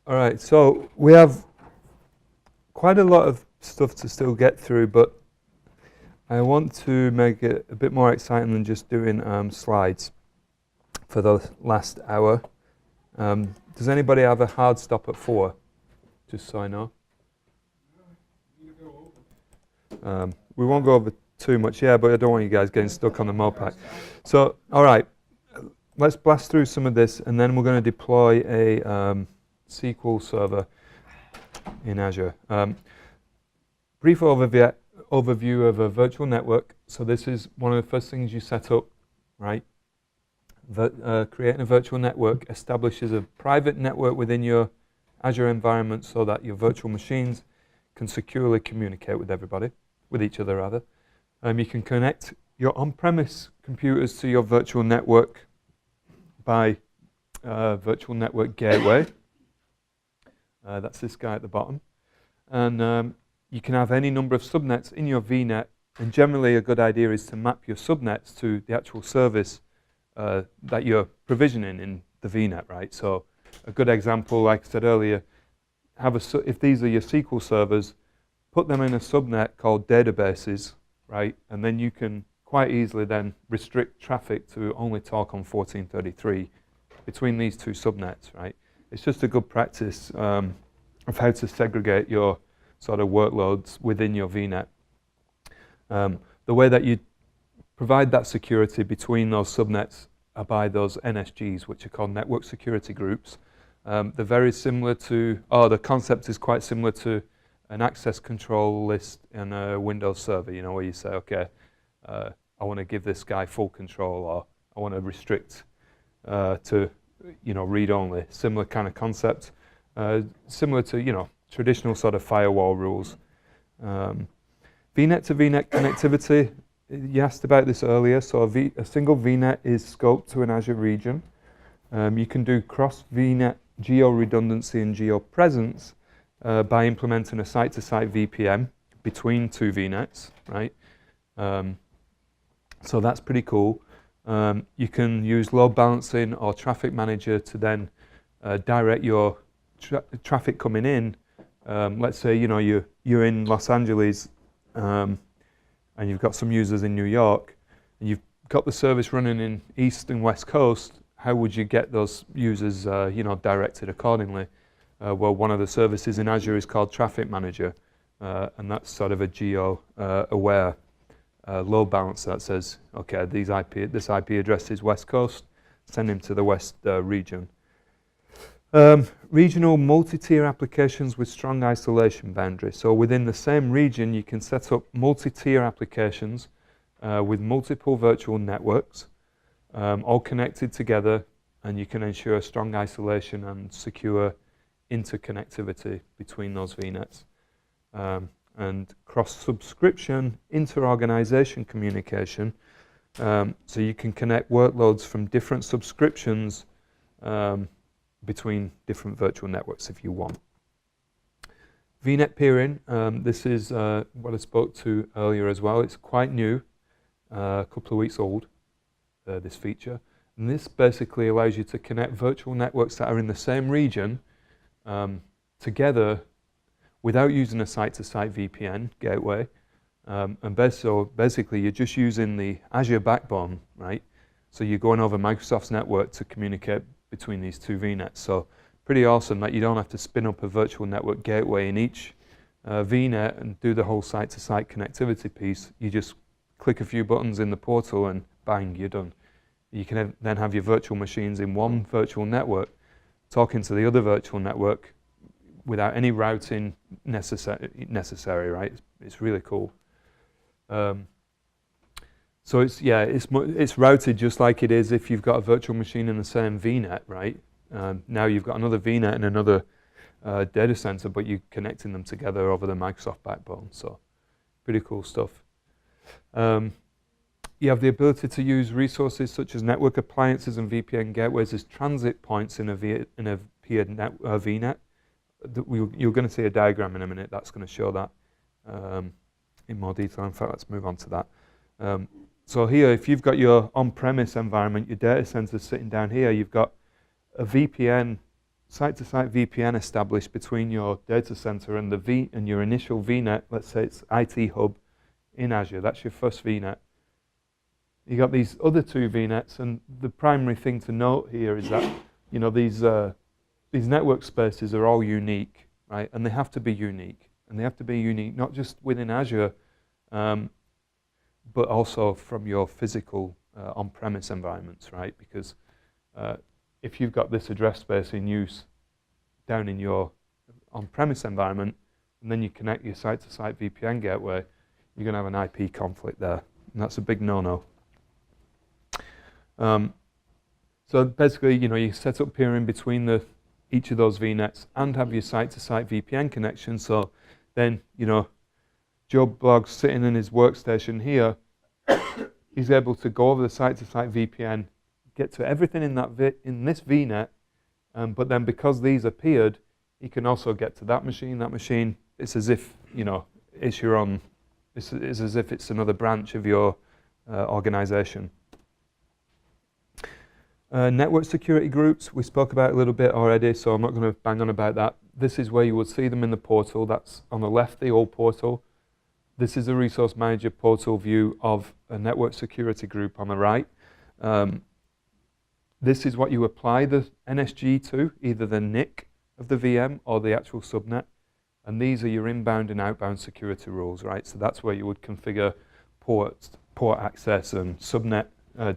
All right, so we have quite a lot of stuff to still get through, but I want to make it a bit more exciting than just doing slides for the last hour. Does anybody have a hard stop at 4? Just so I know. We won't go over too much, but I don't want you guys getting stuck on the Mopac. So, all right, let's blast through some of this, and then we're going to deploy a SQL server in Azure. Brief overview of a virtual network. So this is one of the first things you set up, right? Creating a virtual network establishes a private network within your Azure environment so that your virtual machines can securely communicate with everybody, with each other rather. You can connect your on-premise computers to your virtual network by virtual network gateway. That's this guy at the bottom. And you can have any number of subnets in your VNet, and generally a good idea is to map your subnets to the actual service that you're provisioning in the VNet, right? So a good example, like I said earlier, if these are your SQL servers, put them in a subnet called databases, right? And then you can quite easily then restrict traffic to only talk on 1433 between these two subnets, right? It's just a good practice of how to segregate your sort of workloads within your VNet. The way that you provide that security between those subnets are by those NSGs, which are called network security groups. They're very similar to, the concept is quite similar to an access control list in a Windows server, you know, where you say, okay, I want to give this guy full control, or I want to restrict to, read only. Similar kind of concept, similar to, traditional sort of firewall rules. VNet to VNet connectivity, you asked about this earlier, so a single VNet is scoped to an Azure region. You can do cross-VNet geo-redundancy and geo-presence by implementing a site-to-site VPN between two VNets, right? So that's pretty cool. You can use load balancing or traffic manager to then direct your traffic coming in. Let's say you're in Los Angeles and you've got some users in New York, and you've got the service running in East and West Coast. How would you get those users directed accordingly? Well, one of the services in Azure is called Traffic Manager, and that's sort of a geo-aware load balancer that says, okay, this IP address is West Coast, send him to the West region. Regional multi-tier applications with strong isolation boundaries. So within the same region, you can set up multi-tier applications with multiple virtual networks, all connected together, and you can ensure strong isolation and secure interconnectivity between those VNets. And cross-subscription inter-organization communication, so you can connect workloads from different subscriptions between different virtual networks if you want. VNet peering, this is what I spoke to earlier as well. It's quite new, a couple of weeks old, this feature. And this basically allows you to connect virtual networks that are in the same region together without using a site-to-site VPN gateway. So basically you're just using the Azure backbone, right? So you're going over Microsoft's network to communicate between these two VNets. So pretty awesome that you don't have to spin up a virtual network gateway in each VNet and do the whole site-to-site connectivity piece. You just click a few buttons in the portal and bang, you're done. You can then have your virtual machines in one virtual network talking to the other virtual network without any routing necessary, right? It's really cool. So it's routed just like it is if you've got a virtual machine in the same VNet, right? Now you've got another VNet and another data center, but you're connecting them together over the Microsoft backbone. So pretty cool stuff. You have the ability to use resources such as network appliances and VPN gateways as transit points in a VNet. You're going to see a diagram in a minute that's going to show that in more detail. In fact, let's move on to that. So here, if you've got your on-premise environment, your data center sitting down here, you've got a VPN site-to-site VPN established between your data center and your initial VNet. Let's say it's IT hub in Azure. That's your first VNet. You got these other two VNets, and the primary thing to note here is that these network spaces are all unique, right? And they have to be unique, and they have to be unique not just within Azure, but also from your physical on-premise environments, right? Because if you've got this address space in use down in your on-premise environment, and then you connect your site-to-site VPN gateway, you're going to have an IP conflict there, and that's a big no-no. So basically, you set up peering between each of those VNets and have your site-to-site VPN connection. So then, Joe Blogg's sitting in his workstation here. He's able to go over the site-to-site VPN, get to everything in this VNet, but then because these appeared, he can also get to that machine. That machine, it's as if it's your own. It's as if it's another branch of your organization. Network security groups, we spoke about a little bit already, so I'm not going to bang on about that. This is where you would see them in the portal. That's on the left, the old portal. This is the Resource Manager portal view of a network security group on the right. This is what you apply the NSG to, either the NIC of the VM or the actual subnet. And these are your inbound and outbound security rules, right? So that's where you would configure port access and subnet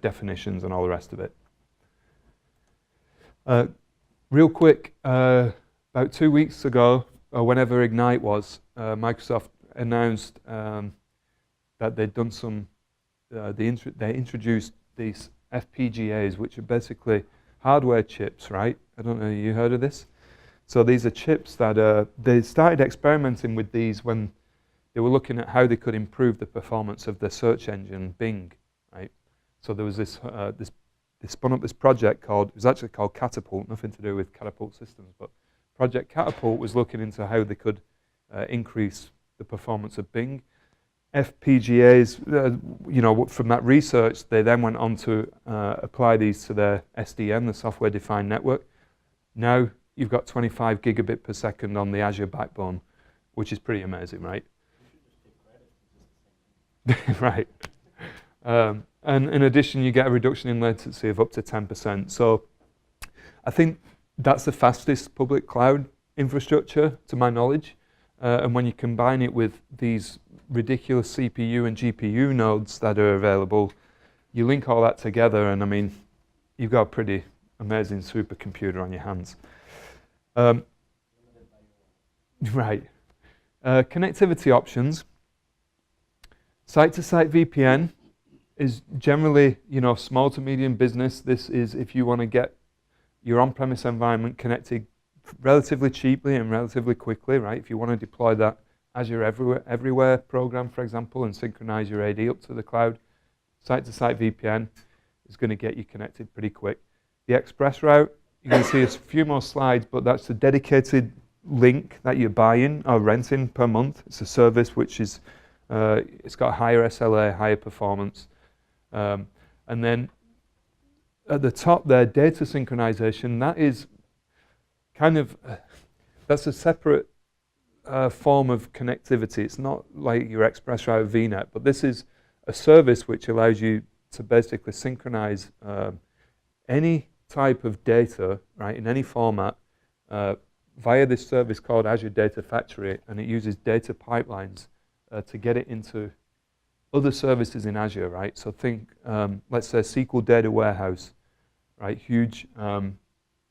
definitions and all the rest of it. Real quick, about 2 weeks ago, or whenever Ignite was, Microsoft announced that they'd done they introduced these FPGAs, which are basically hardware chips, right? I don't know, you heard of this? So these are chips that they started experimenting with these when they were looking at how they could improve the performance of the search engine, Bing, right? So there was this, they spun up this project it was actually called Catapult, nothing to do with Catapult Systems, but Project Catapult was looking into how they could increase the performance of Bing. FPGAs, from that research, they then went on to apply these to their SDN, the software defined network. Now you've got 25 gigabit per second on the Azure backbone, which is pretty amazing, right? Right. And in addition, you get a reduction in latency of up to 10%. So I think that's the fastest public cloud infrastructure, to my knowledge. And when you combine it with these ridiculous CPU and GPU nodes that are available, you link all that together, and I mean, you've got a pretty amazing supercomputer on your hands. Right. Connectivity options. Site-to-site VPN is generally, small to medium business. This is if you want to get your on-premise environment connected relatively cheaply and relatively quickly, right? If you want to deploy that Azure Everywhere program, for example, and synchronize your AD up to the cloud, site-to-site VPN is going to get you connected pretty quick. The ExpressRoute, you're going to see a few more slides, but that's a dedicated link that you're buying or renting per month. It's a service which is, it's got higher SLA, higher performance. And then at the top there, data synchronization, that is kind of, that's a separate form of connectivity. It's not like your ExpressRoute VNet, but this is a service which allows you to basically synchronize any type of data, right, in any format via this service called Azure Data Factory, and it uses data pipelines to get it into other services in Azure, right? So think, let's say SQL Data Warehouse, right? Huge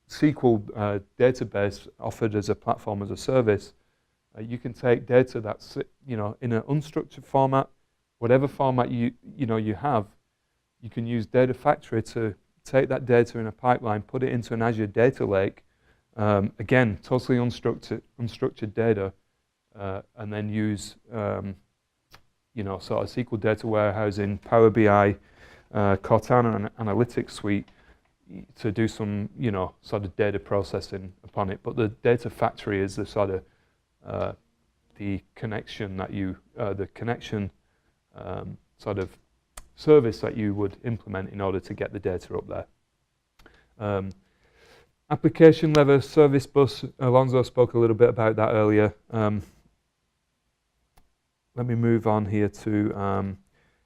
SQL database offered as a platform as a service. You can take data that's in an unstructured format, whatever format you have. You can use Data Factory to take that data in a pipeline, put it into an Azure data lake. Again, totally unstructured data, and then use sort of SQL data warehousing, Power BI, Cortana Analytics Suite to do some, sort of data processing upon it. But the Data Factory is the sort of the connection that sort of service that you would implement in order to get the data up there. Application level service bus, Alonso spoke a little bit about that earlier. Let me move on here to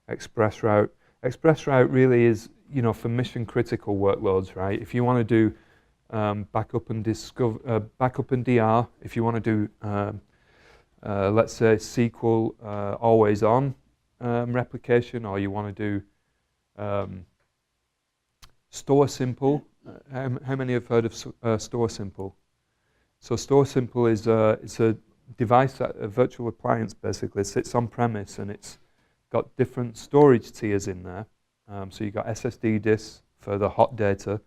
ExpressRoute. ExpressRoute really is, for mission critical workloads, right? If you want to do backup and DR, if you want to do, let's say, SQL always on replication, or you want to do Store Simple. How many have heard of Store Simple? So Store Simple is it's a device, a virtual appliance basically. It sits on premise and it's got different storage tiers in there. So you've got SSD disks for the hot data,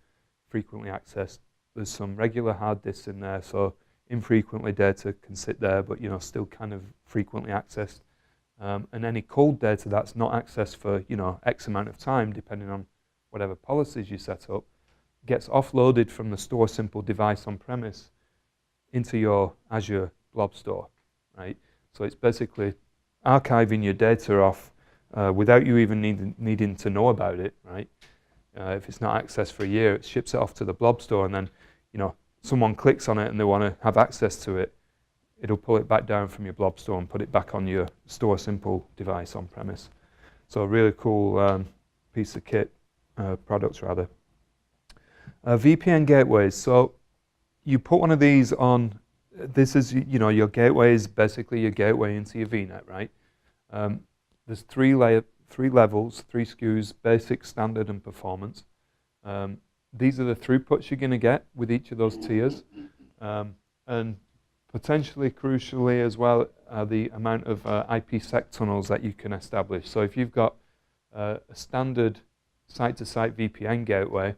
frequently accessed. There's some regular hard disks in there, so infrequently data can sit there, but still kind of frequently accessed. And any cold data that's not accessed for X amount of time, depending on whatever policies you set up, gets offloaded from the Store Simple device on premise into your Azure Blob Store, right? So it's basically archiving your data off without you even needing to know about it, right? If it's not accessed for a year, it ships it off to the Blob Store, and then someone clicks on it and they want to have access to it, it'll pull it back down from your Blob Store and put it back on your Store Simple device on premise. So a really cool piece of kit, products rather. VPN Gateways. So you put one of these on. This is your gateway is basically your gateway into your VNet, right? There's three levels, 3 SKUs: basic, standard, and performance. These are the throughputs you're going to get with each of those tiers, and potentially, crucially as well, the amount of IPsec tunnels that you can establish. So if you've got a standard site-to-site VPN gateway,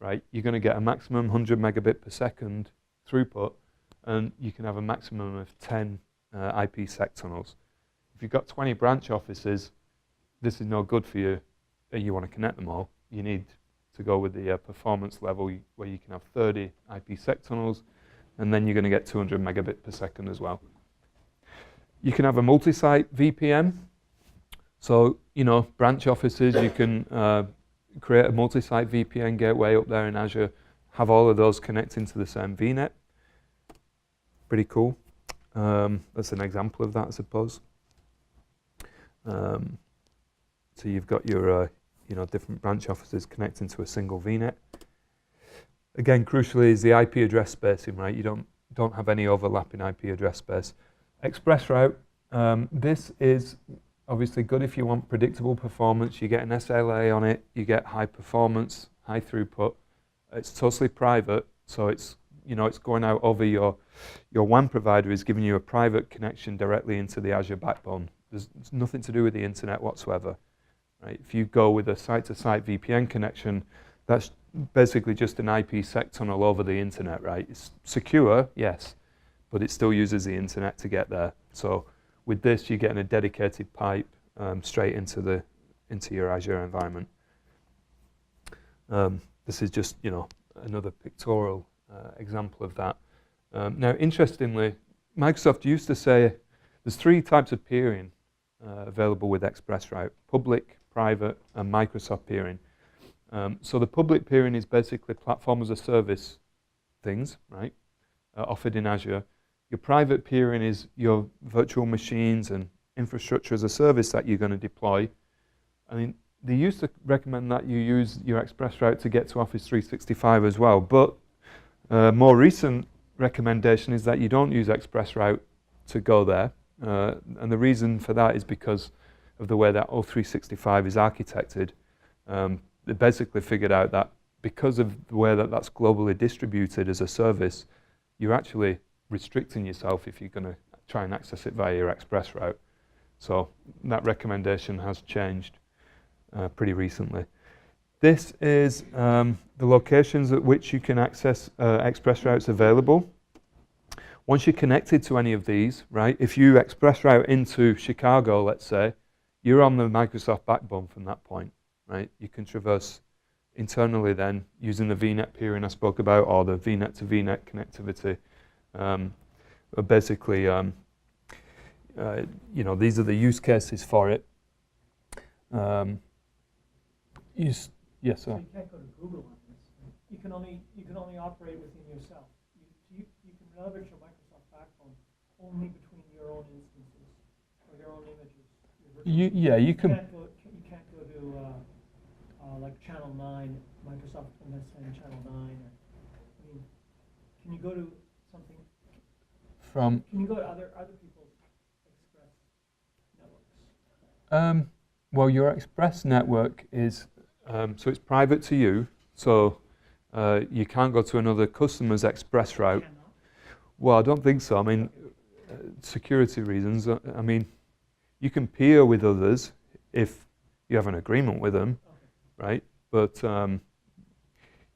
right, you're going to get a maximum 100 megabit per second throughput, and you can have a maximum of 10 IPsec tunnels. If you've got 20 branch offices, this is no good for you. You want to connect them all. You need to go with the performance level where you can have 30 IPsec tunnels, and then you're going to get 200 megabit per second as well. You can have a multi-site VPN. So, branch offices, you can create a multi-site VPN gateway up there in Azure, have all of those connecting to the same VNet. Pretty cool. That's an example of that, I suppose. So you've got your different branch offices connecting to a single VNet. Again, crucially is the IP address spacing, right? You don't have any overlapping IP address space. ExpressRoute, this is obviously good if you want predictable performance. You get an SLA on it, you get high performance, high throughput. It's totally private, so it's going out over your WAN provider is giving you a private connection directly into the Azure backbone. There's nothing to do with the internet whatsoever. Right? If you go with a site-to-site VPN connection, that's basically just an IPsec tunnel over the internet, right? It's secure, yes, but it still uses the internet to get there. So with this, you're getting a dedicated pipe straight into your Azure environment. This is just another pictorial example of that. Now, interestingly, Microsoft used to say there's 3 types of peering available with ExpressRoute: public, private, and Microsoft peering. So the public peering is basically platform as a service things, right, offered in Azure. Your private peering is your virtual machines and infrastructure as a service that you're going to deploy. I mean, they used to recommend that you use your ExpressRoute to get to Office 365 as well, but more recent recommendation is that you don't use ExpressRoute to go there. And the reason for that is because of the way that O365 is architected. They basically figured out that because of the way that that's globally distributed as a service, you're actually restricting yourself if you're going to try and access it via your ExpressRoute. So that recommendation has changed pretty recently. This is the locations at which you can access ExpressRoutes available. Once you're connected to any of these, right, if you ExpressRoute into Chicago, let's say, you're on the Microsoft backbone from that point, right? You can traverse internally then using the VNet peering I spoke about, or the VNet to VNet connectivity. Basically, these are the use cases for it. So Yes, sir. you can't go to Google on this. You you can only operate within yourself. You can leverage your Microsoft backbone only between your own instances or your own images. You can. You can't go to like channel 9, Microsoft MSN channel 9. I mean, can you go to something? From. Can you go to other people's Express networks? Well, your Express network is so it's private to you. So you can't go to another customer's Express route. Well, I don't think so. I mean, security reasons. I mean, you can peer with others if you have an agreement with them, right? But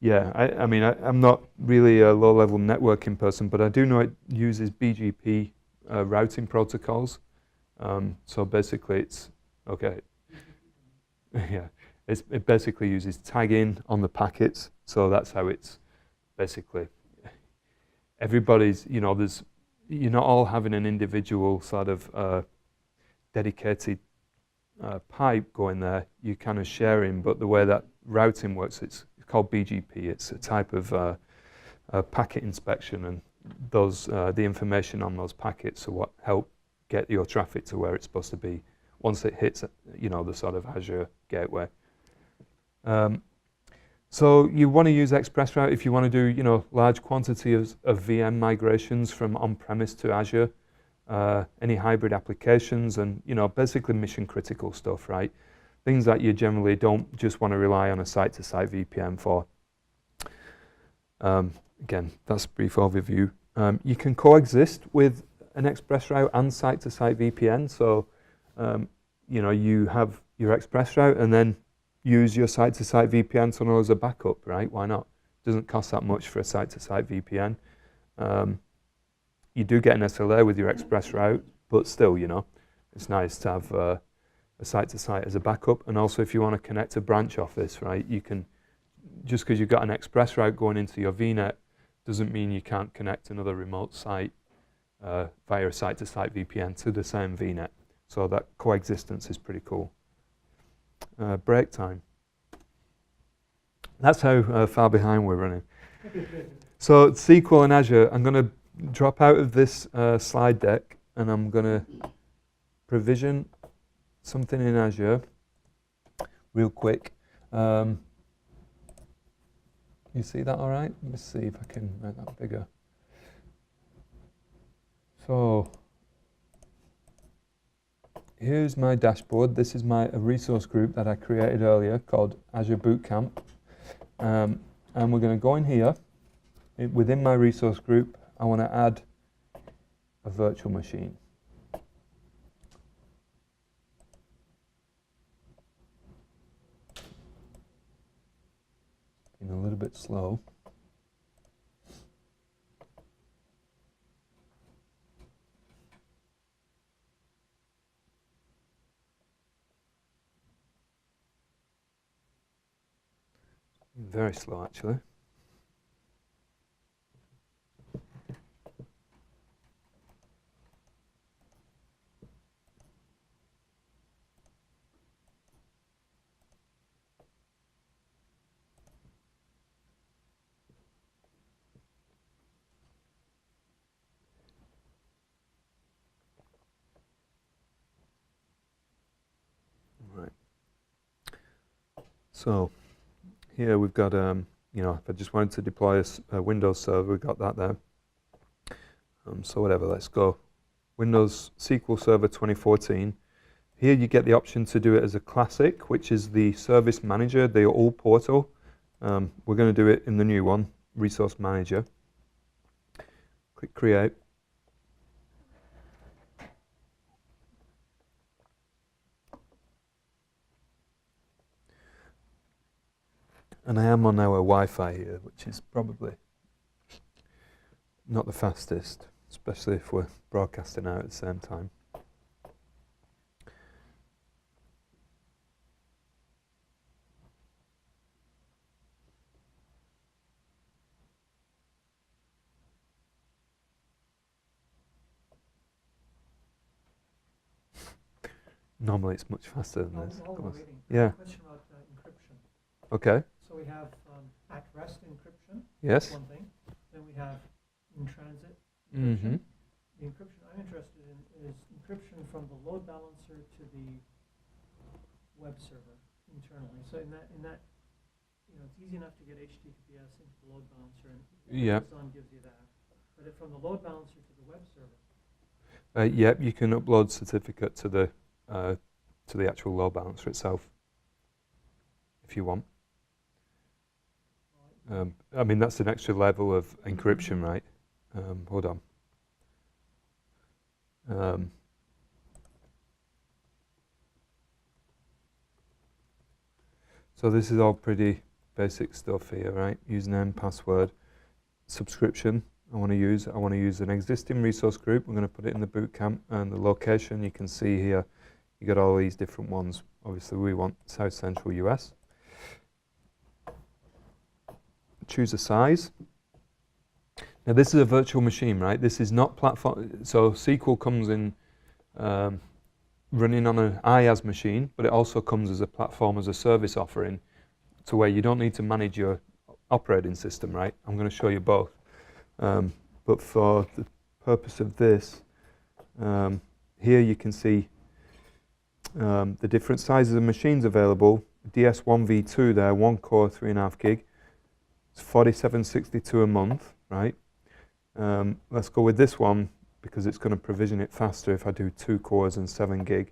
yeah, I mean, I'm not really a low-level networking person, but I do know it uses BGP routing protocols. So basically, it's okay. Yeah, it basically uses tagging on the packets. So that's how it's basically. Everybody's, you're not all having an individual sort of dedicated pipe going there. You're kind of sharing, but the way that routing works, it's called BGP. It's a type of packet inspection, and those the information on those packets are what help get your traffic to where it's supposed to be once it hits, the sort of Azure gateway. So you want to use ExpressRoute if you want to do, large quantity of VM migrations from on-premise to Azure, any hybrid applications, and basically mission-critical stuff, right? Things that you generally don't just want to rely on a site-to-site VPN for. Again, that's a brief overview. You can coexist with an ExpressRoute and site-to-site VPN. So, you have your ExpressRoute and then use your site-to-site VPN to know as a backup, right? Why not? Doesn't cost that much for a site-to-site VPN. You do get an SLA with your ExpressRoute, but still, it's nice to have a site-to-site as a backup. And also, if you want to connect a branch office, right, you can, just because you've got an ExpressRoute going into your VNet, doesn't mean you can't connect another remote site via a site-to-site VPN to the same VNet. So that coexistence is pretty cool. Break time. That's how far behind we're running. So SQL and Azure, I'm going to drop out of this slide deck and I'm going to provision something in Azure real quick. You see that all right? Let me see if I can make that bigger. So here's my dashboard. This is a resource group that I created earlier called Azure Bootcamp. And we're going to go in here. Within my resource group, I want to add a virtual machine. Being a little bit slow. Very slow, actually. Right. So here we've got, if I just wanted to deploy a Windows server, we've got that there. So whatever, let's go. Windows SQL Server 2014. Here you get the option to do it as a classic, which is the service manager, the all portal. We're going to do it in the new one, resource manager. Click create. And I am on our Wi-Fi here, which is probably not the fastest, especially if we're broadcasting out at the same time. Normally it's much faster than this. While we're waiting, Yeah. question about encryption. Okay. So we have at-rest encryption, Yes. one thing. Then we have in-transit Mm-hmm. encryption. The encryption I'm interested in is encryption from the load balancer to the web server internally. So in that, it's easy enough to get HTTPS into the load balancer, and Yeah. Amazon gives you that. But if from the load balancer to the web server, Yep, you can upload certificate to the actual load balancer itself, if you want. I mean, that's an extra level of encryption, right? Hold on. So this is all pretty basic stuff here, right? Username, password, subscription. I want to use an existing resource group. We're going to put it in the bootcamp, and the location you can see here. You got all these different ones. Obviously, we want South Central US. Choose a size. Now, this is a virtual machine, right? This is not platform. So SQL comes in running on an IaaS machine, but it also comes as a platform as a service offering, to where you don't need to manage your operating system, right? I'm going to show you both. But for the purpose of this, here you can see the different sizes of machines available. DS1 V2 there, 1 core, 3.5 gig. It's $47.62 a month, right? Let's go with this one because it's going to provision it faster if I do 2 cores and 7 gig.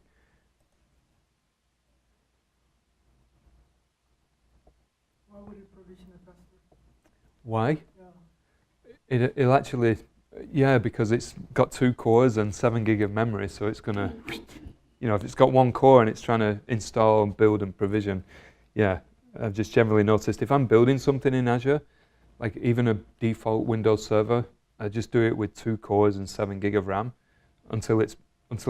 why would it provision it faster? Why? Yeah. It'll actually, yeah, because it's got 2 cores and 7 gig of memory, so it's going to, if it's got 1 core and it's trying to install and build and provision, yeah, I've just generally noticed if I'm building something in Azure, like even a default Windows server, I just do it with 2 cores and 7 gig of RAM until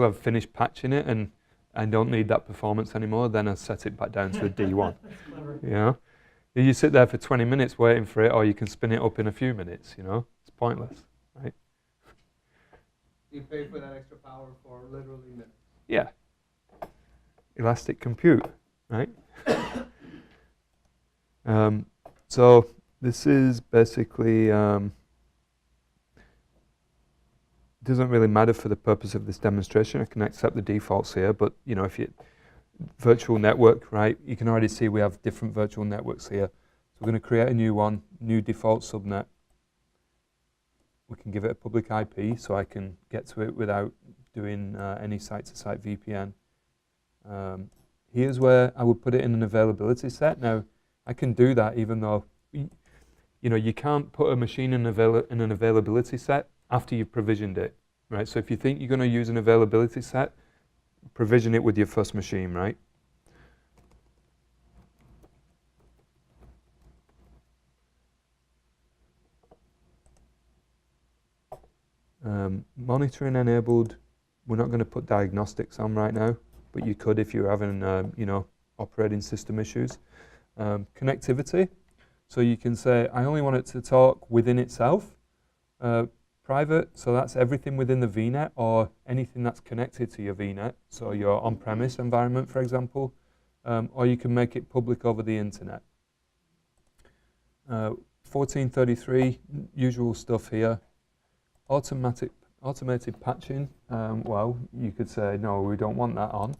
I've finished patching it and I don't need that performance anymore. Then I set it back down to a D1. That's clever. You know, you sit there for 20 minutes waiting for it, or you can spin it up in a few minutes. It's pointless, right? You pay for that extra power for literally minutes. Yeah. Elastic compute, right? So this is basically doesn't really matter for the purpose of this demonstration. I can accept the defaults here, but if you virtual network, right? You can already see we have different virtual networks here. So we're going to create a new one, new default subnet. We can give it a public IP so I can get to it without doing any site-to-site VPN. Here's where I would put it in an availability set. Now, I can do that even though you can't put a machine in an availability set after you've provisioned it, right? So if you think you're going to use an availability set, provision it with your first machine, right? Monitoring enabled. We're not going to put diagnostics on right now, but you could if you're having, operating system issues. Connectivity. So you can say, I only want it to talk within itself. Private, so that's everything within the VNet or anything that's connected to your VNet. So your on-premise environment, for example, or you can make it public over the internet. 1433, usual stuff here. Automated patching. Well, you could say, no, we don't want that on.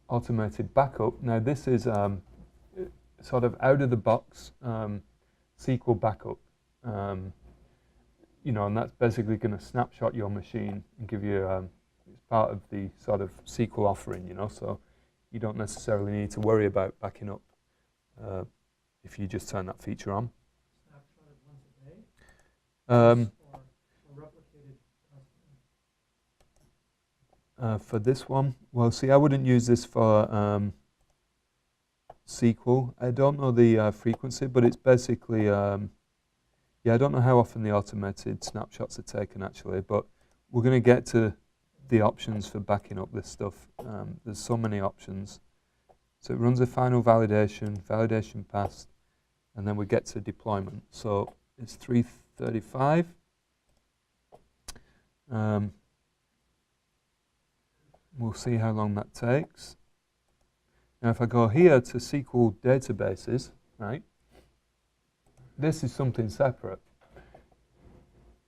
Automated backup. Now this is sort of out of the box SQL backup. And that's basically going to snapshot your machine and give you, it's part of the sort of SQL offering, so you don't necessarily need to worry about backing up if you just turn that feature on. Snapshotted once a day? Or replicated constantly? For this one, well, see, I wouldn't use this for SQL. I don't know the frequency, but it's basically, I don't know how often the automated snapshots are taken actually, but we're going to get to the options for backing up this stuff. There's so many options. So it runs a final validation passed, and then we get to deployment. So it's 3:35. We'll see how long that takes. Now if I go here to SQL Databases, right, this is something separate.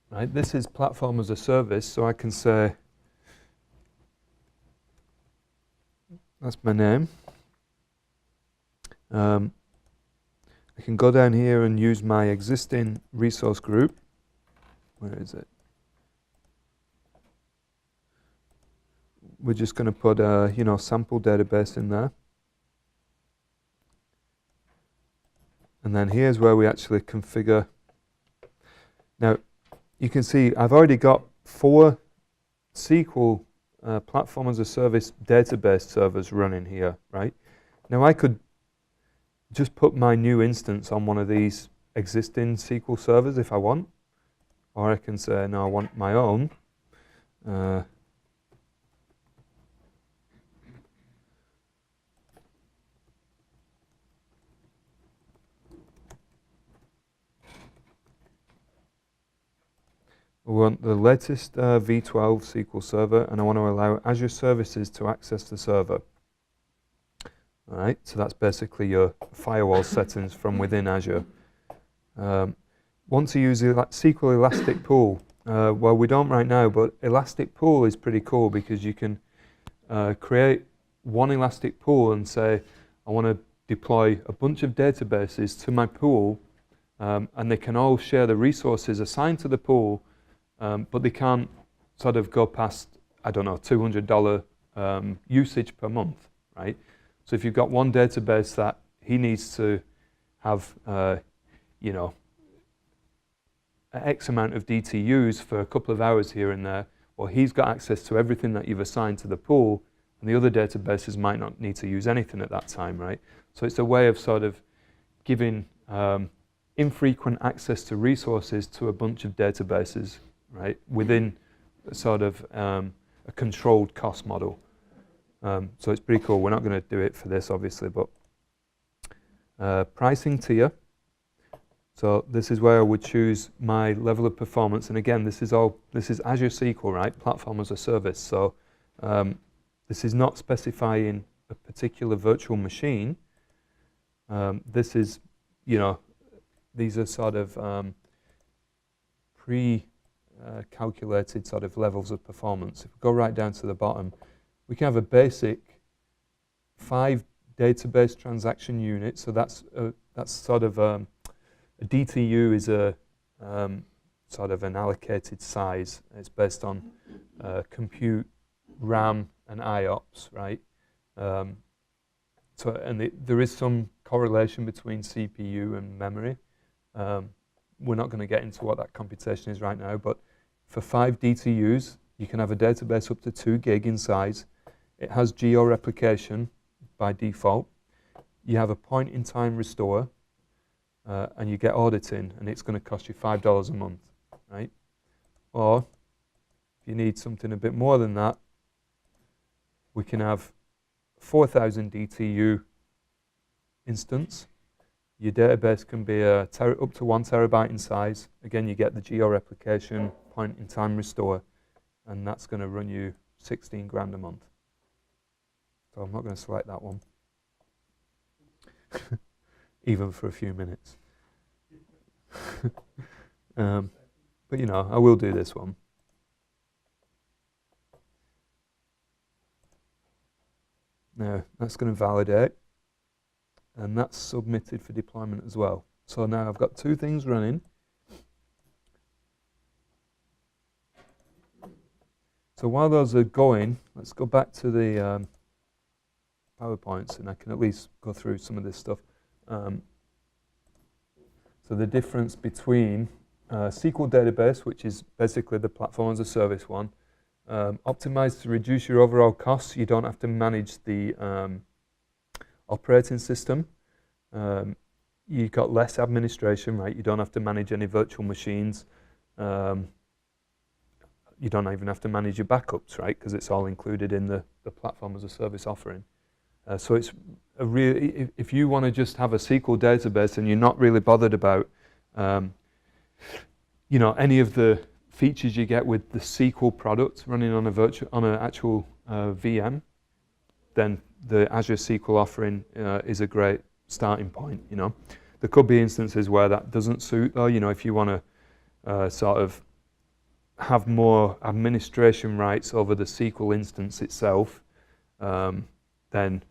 Right, this is platform as a service, so I can say, that's my name. I can go down here and use my existing resource group. Where is it? We're just going to put a sample database in there. And then here's where we actually configure. Now, you can see I've already got 4 SQL platform as a service database servers running here, right? Now I could just put my new instance on one of these existing SQL servers if I want, or I can say, no, I want my own. I want the latest V12 SQL Server, and I want to allow Azure services to access the server. All right, so that's basically your firewall settings from within Azure. Want to use SQL Elastic Pool? Well, we don't right now, but Elastic Pool is pretty cool because you can create one Elastic Pool and say, I want to deploy a bunch of databases to my pool, and they can all share the resources assigned to the pool, but they can't sort of go past, I don't know, $200 usage per month, right? So if you've got one database that he needs to have, X amount of DTUs for a couple of hours here and there, well, he's got access to everything that you've assigned to the pool, and the other databases might not need to use anything at that time, right? So it's a way of sort of giving infrequent access to resources to a bunch of databases, right, within sort of a controlled cost model. So it's pretty cool. We're not going to do it for this, obviously, but pricing tier. So this is where I would choose my level of performance. And again, this is Azure SQL, right? Platform as a service. So this is not specifying a particular virtual machine. This is, these are sort of pre-calculated sort of levels of performance. If we go right down to the bottom, we can have a basic 5 database transaction units. So that's sort of a DTU is a sort of an allocated size. It's based on compute, RAM, and IOPS, right? There is some correlation between CPU and memory. We're not going to get into what that computation is right now, but for 5 DTUs, you can have a database up to 2 gig in size. It has geo-replication by default. You have a point-in-time restore, and you get auditing, and it's going to cost you $5 a month, right? Or if you need something a bit more than that, we can have 4,000 DTU instance. Your database can be up to 1 terabyte in size. Again, you get the geo-replication, point-in-time restore, and that's going to run you 16 grand a month. So I'm not going to select that one, even for a few minutes. But I will do this one. Now, that's going to validate, and that's submitted for deployment as well. So now I've got 2 things running. So while those are going, let's go back to the PowerPoints, and I can at least go through some of this stuff. So the difference between SQL Database, which is basically the platform as a service one, optimized to reduce your overall costs. You don't have to manage the operating system. You've got less administration, right? You don't have to manage any virtual machines. You don't even have to manage your backups, right? Because it's all included in the platform as a service offering. So it's a really, if you want to just have a SQL database and you're not really bothered about, any of the features you get with the SQL product running on an actual VM, then the Azure SQL offering is a great starting point. You know, there could be instances where that doesn't suit, though. You know, if you want to sort of have more administration rights over the SQL instance itself, then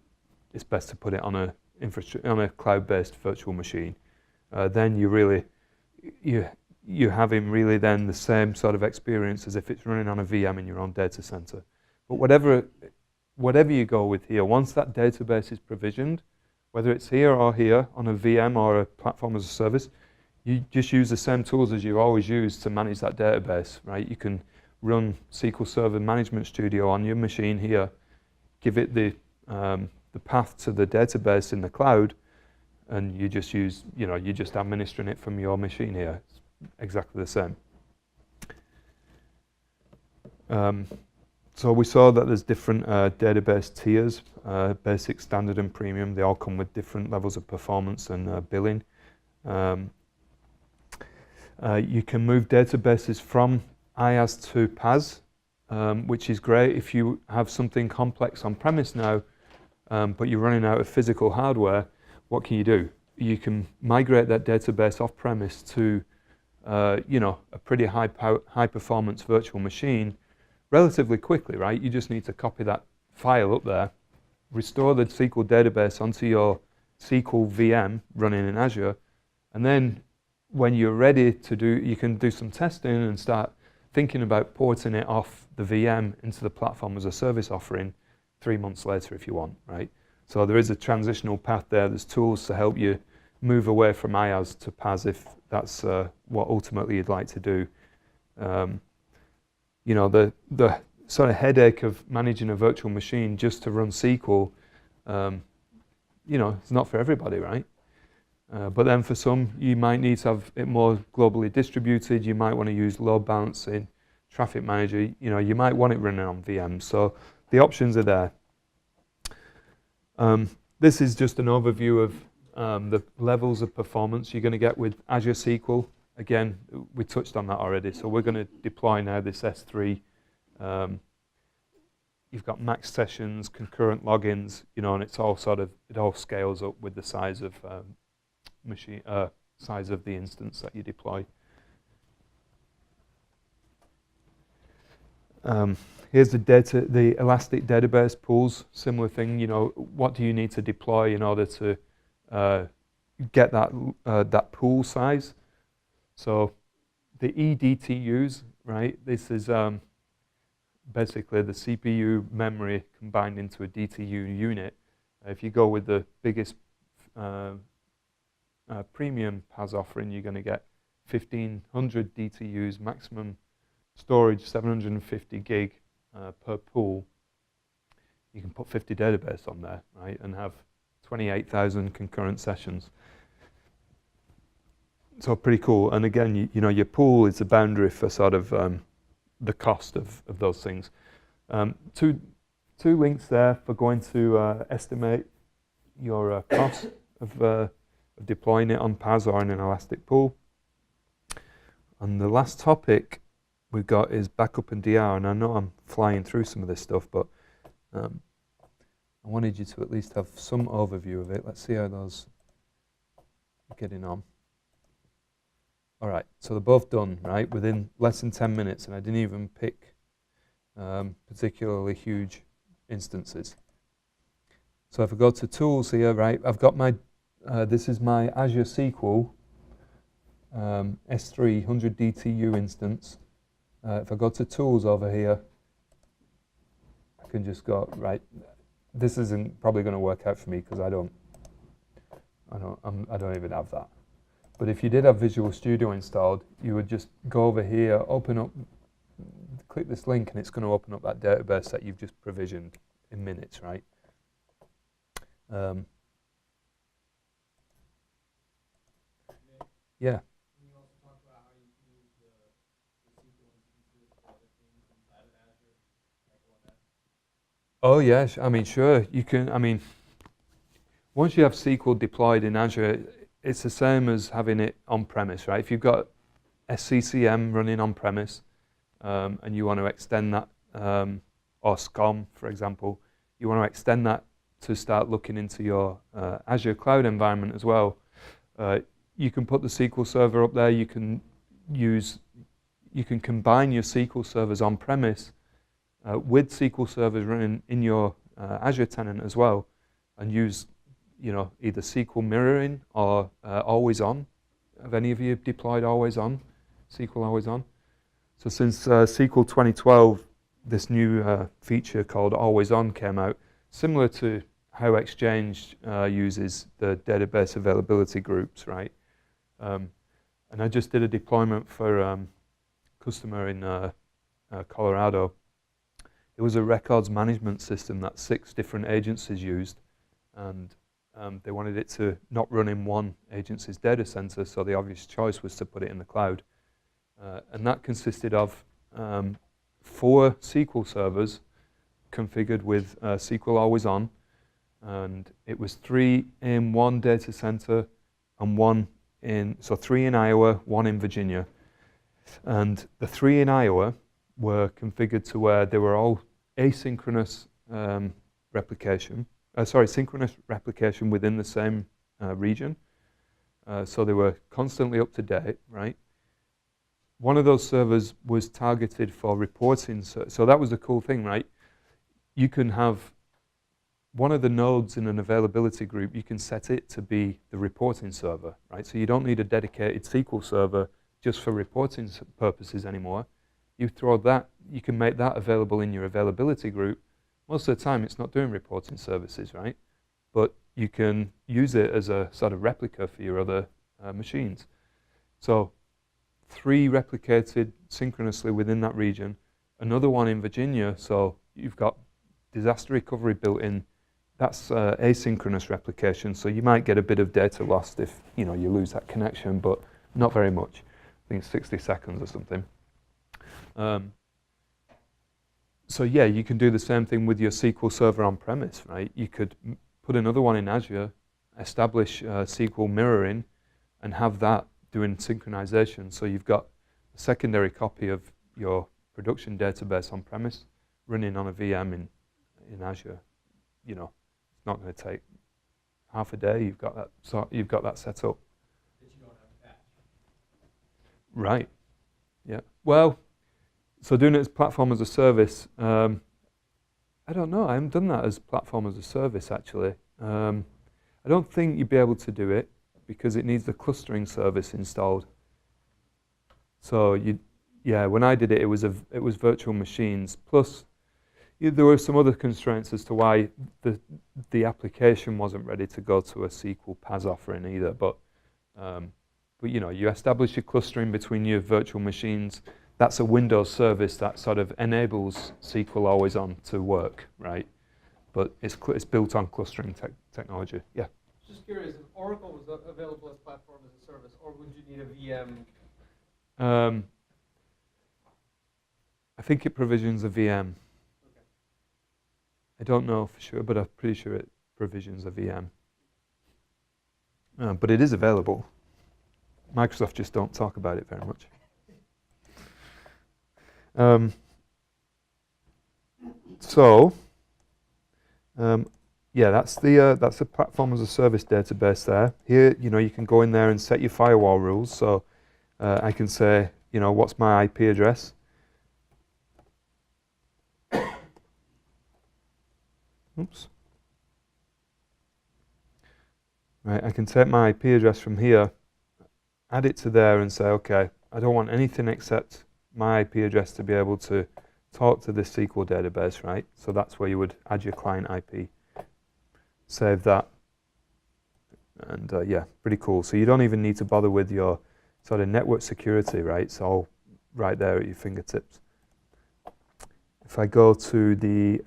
it's best to put it on a cloud-based virtual machine. Then you're having really then the same sort of experience as if it's running on a VM in your own data center. But whatever you go with here, once that database is provisioned, whether it's here or here on a VM or a platform as a service, you just use the same tools as you always use to manage that database, right? You can run SQL Server Management Studio on your machine here, give it the path to the database in the cloud, and you just use, you're just administering it from your machine here. It's exactly the same. So we saw that there's different database tiers, basic, standard, and premium. They all come with different levels of performance and billing. You can move databases from IaaS to PaaS, which is great if you have something complex on premise now, but you're running out of physical hardware. What can you do? You can migrate that database off premise to a pretty high performance virtual machine relatively quickly, right? You just need to copy that file up there, restore the SQL database onto your SQL VM running in Azure, and then when you're ready to you can do some testing and start thinking about porting it off the VM into the platform as a service offering 3 months later if you want, right? So there is a transitional path there. There's tools to help you move away from IaaS to PaaS if that's what ultimately you'd like to do. The sort of headache of managing a virtual machine just to run SQL, it's not for everybody, right? But then for some, you might need to have it more globally distributed. You might want to use load balancing, traffic manager. You might want it running on VMs. So the options are there. This is just an overview of the levels of performance you're going to get with Azure SQL. Again, we touched on that already. So we're going to deploy now this S3. You've got max sessions, concurrent logins, and it's all it all scales up with the size of size of the instance that you deploy. Here's the elastic database pools. Similar thing. What do you need to deploy in order to get that pool size? So the eDTUs, right? This is basically the CPU memory combined into a DTU unit. If you go with the biggest premium PaaS offering, you're going to get 1,500 DTUs, maximum storage 750 gig per pool. You can put 50 database on there, right, and have 28,000 concurrent sessions. So pretty cool. And again, your pool is the boundary for sort of the cost of those things. Two links there for going to estimate your cost of deploying it on PaaS or in an elastic pool. And the last topic we've got is backup and DR. And I know I'm flying through some of this stuff, but I wanted you to at least have some overview of it. Let's see how those are getting on. All right, so they're both done, right, within less than 10 minutes, and I didn't even pick particularly huge instances. So if I go to tools here, right, I've got my, this is my Azure SQL S3 100 DTU instance. If I go to tools over here, I can just go, right, this isn't probably going to work out for me because I don't even have that. But if you did have Visual Studio installed, you would just go over here, open up, click this link, and it's going to open up that database that you've just provisioned in minutes, right? Yeah. Can you also talk about how you can use the SQL instances for other things inside of Azure, like ONS? Oh, yes. I mean, sure. You can, once you have SQL deployed in Azure, it's the same as having it on-premise, right? If you've got SCCM running on-premise and you want to extend that, or SCOM, for example, you want to extend that to start looking into your Azure cloud environment as well, you can put the SQL Server up there. You can combine your SQL servers on premise with SQL servers running in your Azure tenant as well, and use either SQL mirroring or always on. Have any of you deployed always on, SQL always on? So since SQL 2012, this new feature called always on came out, similar to how Exchange uses the database availability groups, right? And I just did a deployment for a customer in Colorado. It was a records management system that 6 different agencies used, and they wanted it to not run in one agency's data center, so the obvious choice was to put it in the cloud. And that consisted of 4 SQL servers configured with SQL always on, and it was 3 in one data center and 1 in, so 3 in Iowa, 1 in Virginia. And the 3 in Iowa were configured to where they were all asynchronous synchronous replication within the same region. So they were constantly up to date, right? One of those servers was targeted for reporting. So that was the cool thing, right? You can have one of the nodes in an availability group, you can set it to be the reporting server, right? So you don't need a dedicated SQL server just for reporting purposes anymore. You can make that available in your availability group. Most of the time it's not doing reporting services, right? But you can use it as a sort of replica for your other machines. So 3 replicated synchronously within that region, another one in Virginia, so you've got disaster recovery built in. That's asynchronous replication, so you might get a bit of data lost if you lose that connection, but not very much. I think it's 60 seconds or something. So yeah, you can do the same thing with your SQL Server on premise, right? You could put another one in Azure, establish SQL mirroring, and have that doing synchronization. So you've got a secondary copy of your production database on premise running on a VM in Azure. It's not going to take half a day. You've got that set up. That you don't have to patch. Right. Yeah. Well, so doing it as platform as a service, I don't know. I haven't done that as platform as a service, actually. I don't think you'd be able to do it because it needs the clustering service installed. So when I did it, it was virtual machines. Plus, there were some other constraints as to why the application wasn't ready to go to a SQL PaaS offering either. But you establish your clustering between your virtual machines. That's a Windows service that sort of enables SQL always on to work, right? But it's built on clustering technology. Yeah. Just curious, if Oracle was available as platform as a service, or would you need a VM? I think it provisions a VM. Okay. I don't know for sure, but I'm pretty sure it provisions a VM. But it is available. Microsoft just don't talk about it very much. That's the platform as a service database there. Here, you can go in there and set your firewall rules. So I can say, what's my IP address? Oops. Right, I can take my IP address from here, add it to there, and say, okay, I don't want anything except my IP address to be able to talk to this SQL database, right? So that's where you would add your client IP. Save that. And pretty cool. So you don't even need to bother with your sort of network security, right? It's all right there at your fingertips. If I go to the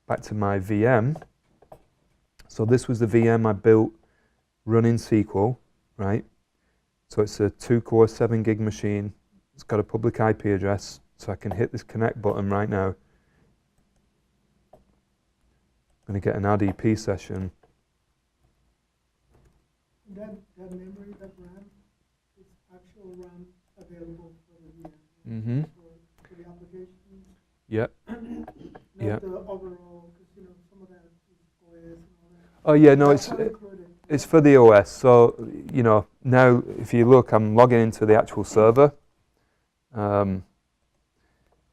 back to my VM, so this was the VM I built running SQL, right? So it's a 2-core 7 gig machine. It's got a public IP address, so I can hit this connect button right now. I'm going to get an RDP session. That memory, that RAM, is actual RAM available for the VM, Mm-hmm. for the applications? Yep. Not Yep. the overall, because some of that is Oh yeah, no, That's not included. it's for the OS. So you know, now if you look, I'm logging into the actual server. If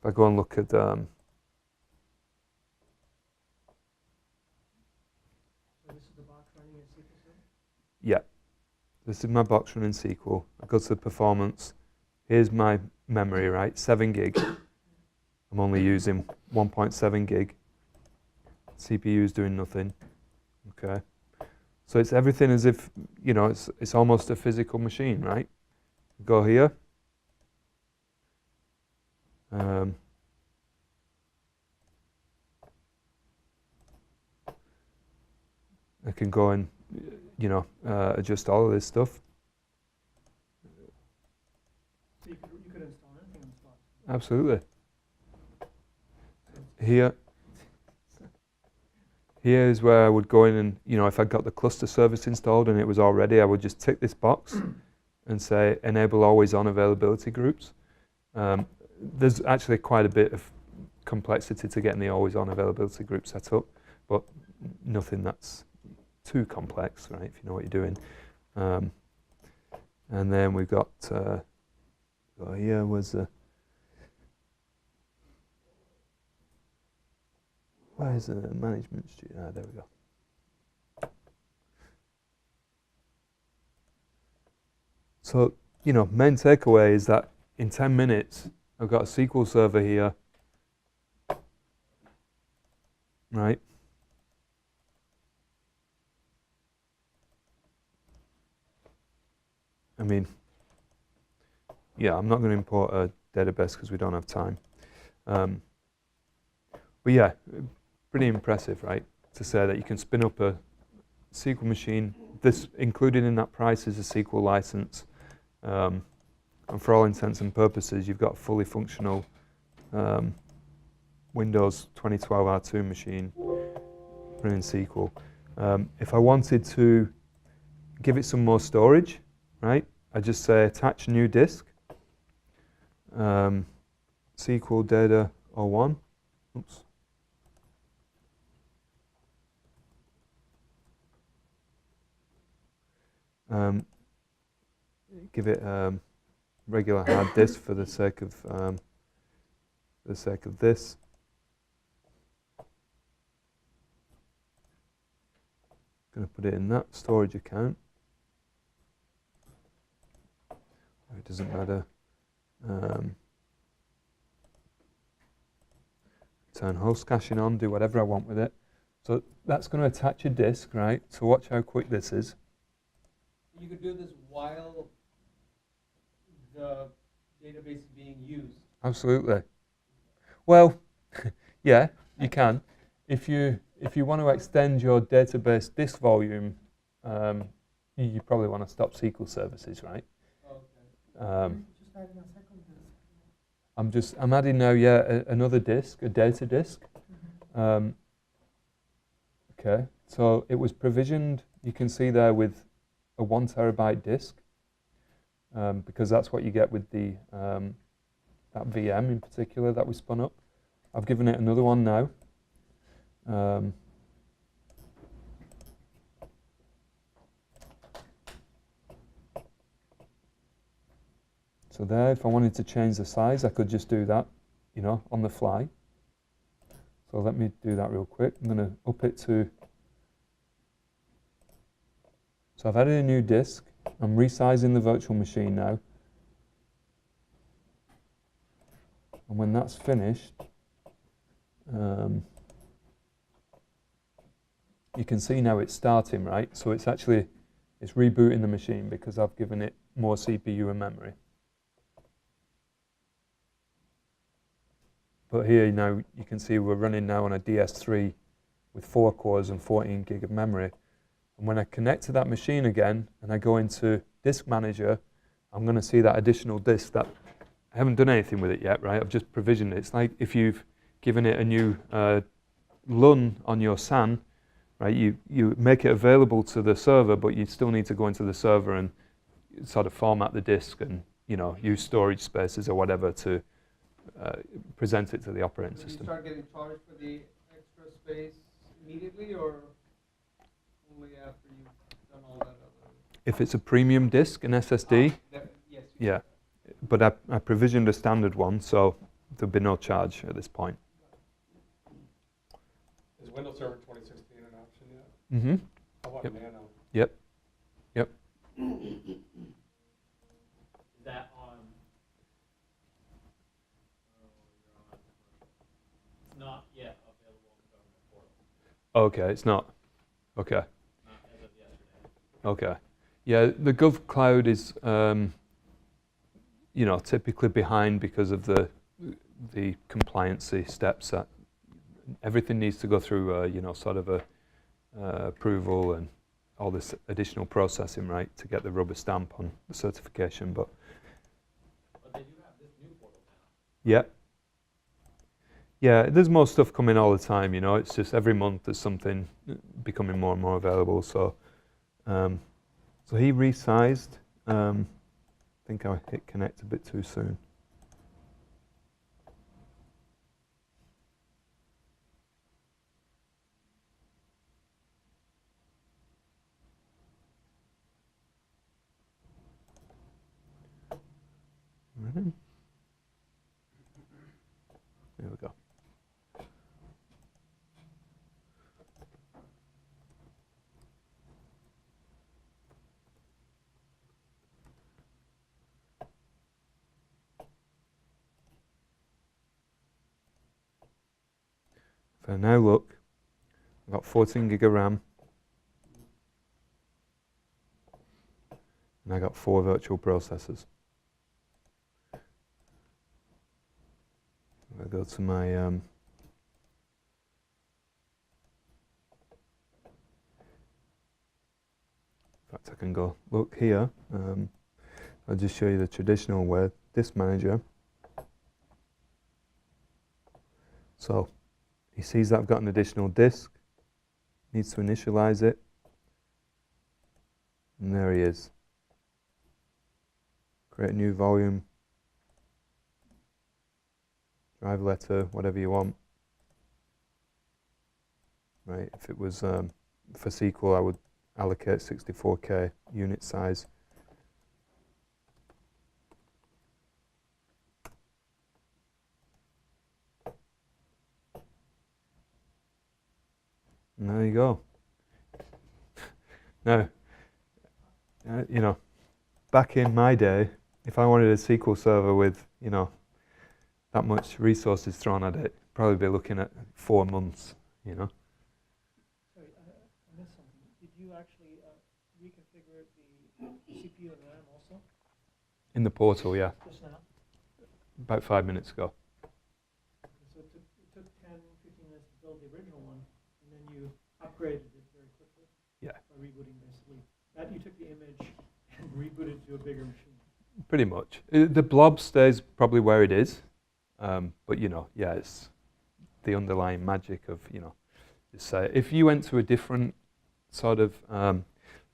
I go and look at So this is the box running in SQL Server? yeah, this is my box running SQL. I go to the performance. Here's my memory, right? 7 gig. I'm only using 1.7 gig. CPU is doing nothing. Okay. So it's everything as if, you know, it's almost a physical machine, right? Go here. I can go and, you know, adjust all of this stuff. So you could install anything on the spot. Absolutely. Here is where I would go in and, you know, if I got the cluster service installed and it was all ready, I would just tick this box and say enable always on availability groups. There's actually quite a bit of complexity to getting the always on availability group set up, but nothing that's too complex, right, if you know what you're doing. And then we've got, here was the, where is the management studio? There we go. So, you know, main takeaway is that in 10 minutes, I've got a SQL server here, right? I mean, yeah, I'm not going to import a database because we don't have time. But yeah, pretty impressive, right? To say that you can spin up a SQL machine. This included in that price is a SQL license. And for all intents and purposes, you've got a fully functional Windows 2012 R2 machine running SQL. If I wanted to give it some more storage, right, I just say attach new disk, SQL data 01. Oops. Give it regular hard disk for the sake of this. Going to put it in that storage account. It doesn't matter. Turn host caching on. Do whatever I want with it. So that's going to attach a disk, right? So watch how quick this is. You could do this while the database is being used. Absolutely. Well, yeah, you can. If you want to extend your database disk volume, you probably want to stop SQL services, right? Okay. Just adding a second disk. I'm adding now, another disk, a data disk. Okay, so it was provisioned. You can see there with a 1 terabyte disk, because that's what you get with the that VM in particular that we spun up. I've given it another one now. So there, if I wanted to change the size, I could just do that, you know, on the fly. So let me do that real quick. I'm going to up it to, so I've added a new disk. I'm resizing the virtual machine now. And when that's finished, you can see now it's starting, right? So it's rebooting the machine because I've given it more CPU and memory. But here now you can see we're running now on a DS3 with 4 cores and 14 gig of memory. And when I connect to that machine again and I go into Disk Manager, I'm going to see that additional disk that I haven't done anything with it yet, right? I've just provisioned it. It's like if you've given it a new LUN on your SAN, right? You make it available to the server, but you still need to go into the server and sort of format the disk and, you know, use storage spaces or whatever to present it to the operating So system. you start getting charged for the extra space immediately, or only after you've done all that other. If it's a premium disk, an SSD, Yes. yeah. But I provisioned a standard one, so there'll be no charge at this point. Is Windows Server 2016 an option yet? Mm-hmm. How about Yep. Nano? Yep. Is that on? It's not yet available on the government portal. Okay, it's not. Okay. Not as of yesterday. Okay. Yeah, the Gov Cloud is, typically behind because of the compliancy steps that everything needs to go through, sort of a approval and all this additional processing, right, to get the rubber stamp on the certification. But But they do have this new portal now. yeah, there's more stuff coming all the time. It's just every month there's something becoming more and more available. So, so he resized. I think I hit connect a bit too soon. Ready? There we go. If I now look, I've got 14 gig of RAM, and I got 4 virtual processors. I go to my in fact, I can go look here. I'll just show you the traditional way, disk manager. So he sees that I've got an additional disk, needs to initialize it, and there he is. Create a new volume, drive letter, whatever you want. Right, if it was for SQL, I would allocate 64K unit size. And there you go. Now, back in my day, if I wanted a SQL server with, that much resources thrown at it, probably be looking at 4 months, Sorry, I missed something. Did you actually reconfigure the CPU and RAM also, In the portal, yeah, just now? about 5 minutes ago. So it took 10, 15 minutes to build the original one, and then you upgraded it very quickly? Yeah. By rebooting, basically. That you took the image and rebooted to a bigger machine. Pretty much. The blob stays probably where it is, but yeah, it's the underlying magic of, just say, if you went to a different sort of, let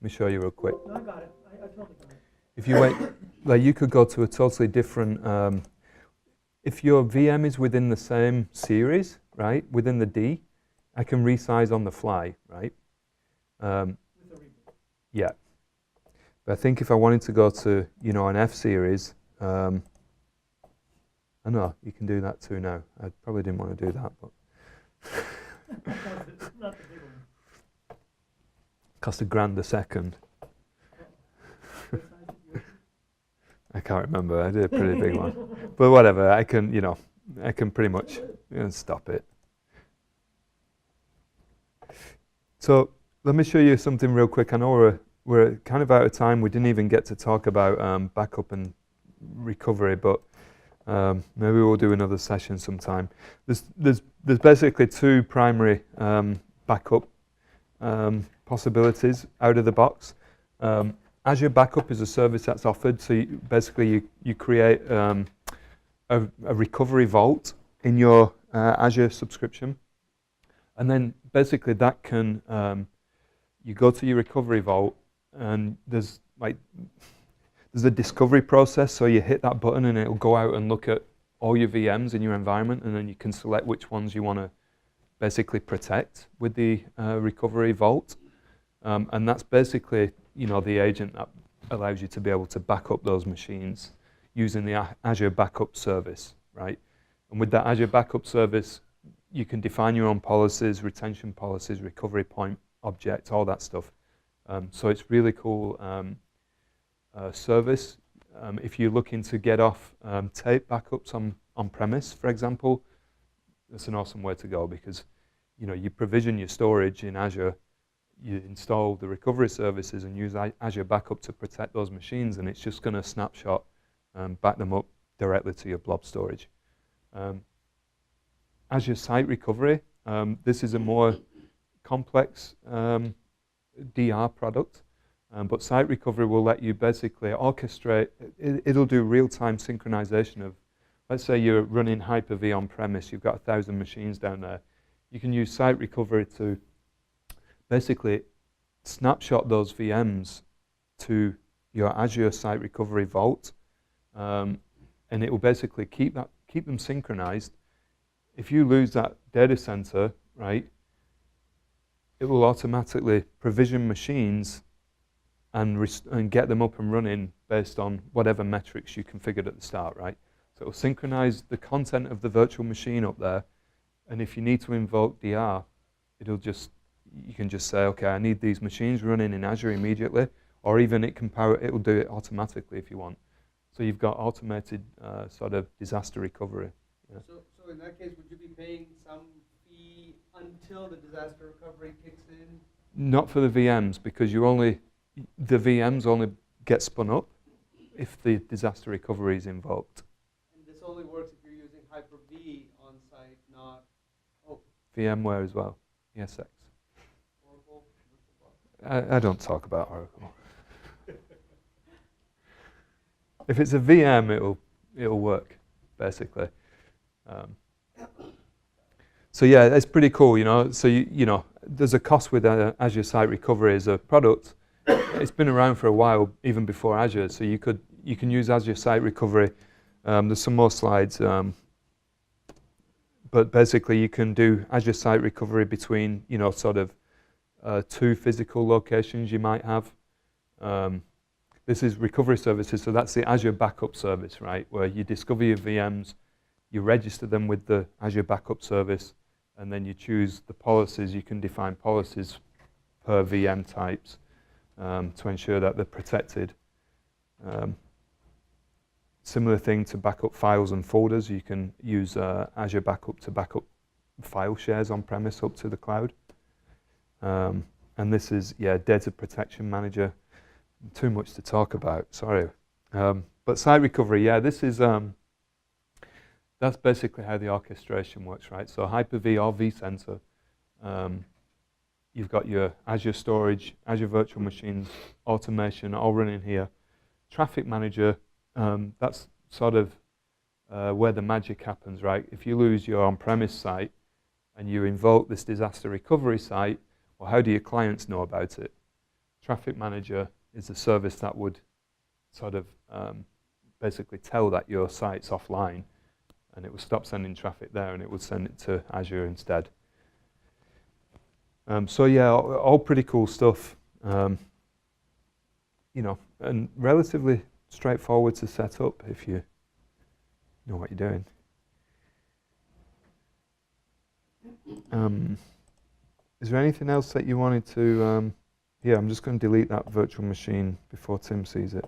me show you real quick. No, I got it. I totally got it. If you went, like you could go to a totally different, if your VM is within the same series, right, within the D, I can resize on the fly, right? With a reboot. Yeah. But I think if I wanted to go to, an F series, I know, you can do that too now. I probably didn't want to do that, but Not the big one. cost $1,000 a second. What size did yours? I can't remember. I did a pretty big one. But whatever, I can, I can pretty much stop it. So let me show you something real quick. I know we're kind of out of time. We didn't even get to talk about backup and recovery, but maybe we'll do another session sometime. There's basically 2 primary backup possibilities out of the box. Azure Backup is a service that's offered. So basically you create a recovery vault in your Azure subscription. And then basically that can, you go to your recovery vault and there's a discovery process. So you hit that button and it'll go out and look at all your VMs in your environment, and then you can select which ones you want to basically protect with the recovery vault. And that's basically, the agent that allows you to be able to back up those machines using the Azure Backup Service, right? And with that Azure Backup Service, you can define your own policies, retention policies, recovery point objects, all that stuff. So it's really cool service. If you're looking to get off tape backups on premise, for example, that's an awesome way to go, because you provision your storage in Azure, you install the recovery services and use Azure Backup to protect those machines, and it's just going to snapshot, back them up directly to your blob storage. Azure Site Recovery, this is a more complex DR product, but Site Recovery will let you basically orchestrate, it'll do real-time synchronization of, let's say you're running Hyper-V on-premise, you've got 1,000 machines down there. You can use Site Recovery to basically snapshot those VMs to your Azure Site Recovery Vault, and it will basically keep them synchronized. If you lose that data center, right, it will automatically provision machines and get them up and running based on whatever metrics you configured at the start, right? So it will synchronize the content of the virtual machine up there, and if you need to invoke DR, you can just say, okay, I need these machines running in Azure immediately, or even it will do it automatically if you want. So you've got automated sort of disaster recovery. Yeah. So in that case, would you be paying some fee until the disaster recovery kicks in? Not for the VMs, because the VMs only get spun up if the disaster recovery is invoked. And this only works if you're using Hyper-V on site, not VMware as well, ESX. Oracle. I don't talk about Oracle. If it's a VM, it'll work, basically. So yeah, it's pretty cool, So there's a cost with Azure Site Recovery as a product. It's been around for a while, even before Azure. So you can use Azure Site Recovery. There's some more slides, but basically you can do Azure Site Recovery between sort of two physical locations you might have. This is recovery services, so that's the Azure Backup Service, right? Where you discover your VMs, you register them with the Azure Backup Service, and then you choose the policies. You can define policies per VM types to ensure that they're protected. Similar thing to backup files and folders. You can use Azure Backup to back up file shares on-premise up to the cloud. And this is, Data Protection Manager. Too much to talk about, sorry. But Site Recovery, this is, that's basically how the orchestration works, right? So Hyper-V or vCenter, you've got your Azure Storage, Azure Virtual Machines, automation, all running here. Traffic Manager, that's sort of where the magic happens, right? If you lose your on-premise site and you invoke this disaster recovery site, well, how do your clients know about it? Traffic Manager is a service that would sort of basically tell that your site's offline, and it would stop sending traffic there and it would send it to Azure instead. So yeah, all pretty cool stuff. And relatively straightforward to set up if you know what you're doing. Is there anything else that you wanted to? Yeah, I'm just going to delete that virtual machine before Tim sees it.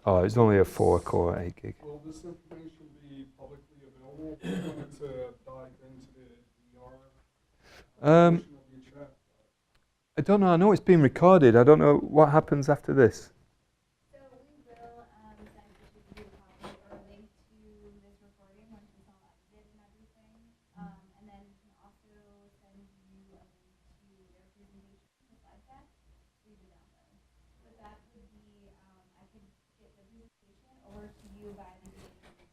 Oh, it's only a 4-core 8 gig. Will this information be publicly available if you wanted to dive into the VR portion of your chat? I don't know. I know it's being recorded. I don't know what happens after this. So we will send you a copy or a link to this recording once it's all edited and everything. And then we can also send you a link to their presentation, the slide deck, for you to download. But that would be, I could get the presentation over to you by the end of the week.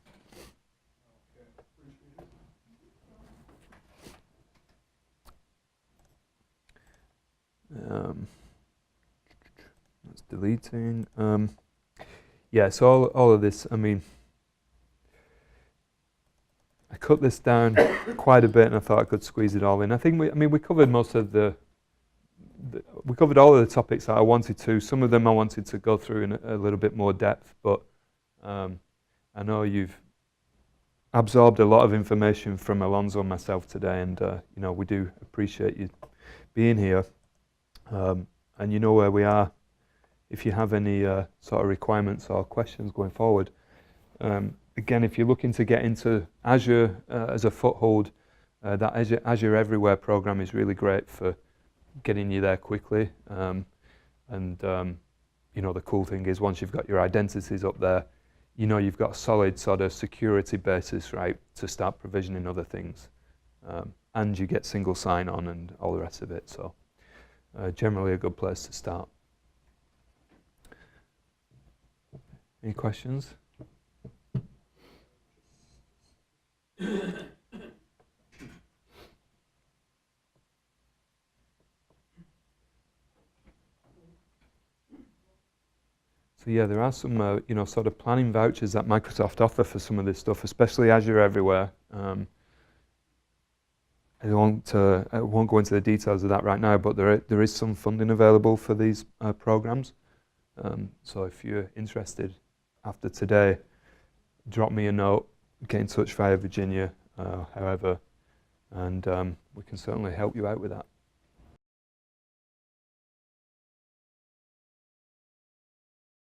Okay, appreciate it. That's deleting. Yeah, so all of this, I mean, cut this down quite a bit, and I thought I could squeeze it all in. I think we covered most of we covered all of the topics that I wanted to. Some of them I wanted to go through in a little bit more depth, but I know you've absorbed a lot of information from Alonso and myself today, and you know, we do appreciate you being here. And you know where we are if you have any sort of requirements or questions going forward. Again, if you're looking to get into Azure as a foothold, that Azure Everywhere program is really great for getting you there quickly. You know, the cool thing is once you've got your identities up there, you know you've got a solid sort of security basis, right, to start provisioning other things. And you get single sign-on and all the rest of it. So generally a good place to start. Any questions? So yeah, there are some you know, sort of planning vouchers that Microsoft offer for some of this stuff, especially Azure Everywhere. I won't go into the details of that right now, but there is some funding available for these programs. So if you're interested after today, drop me a note, get in touch via Virginia, however, and we can certainly help you out with that.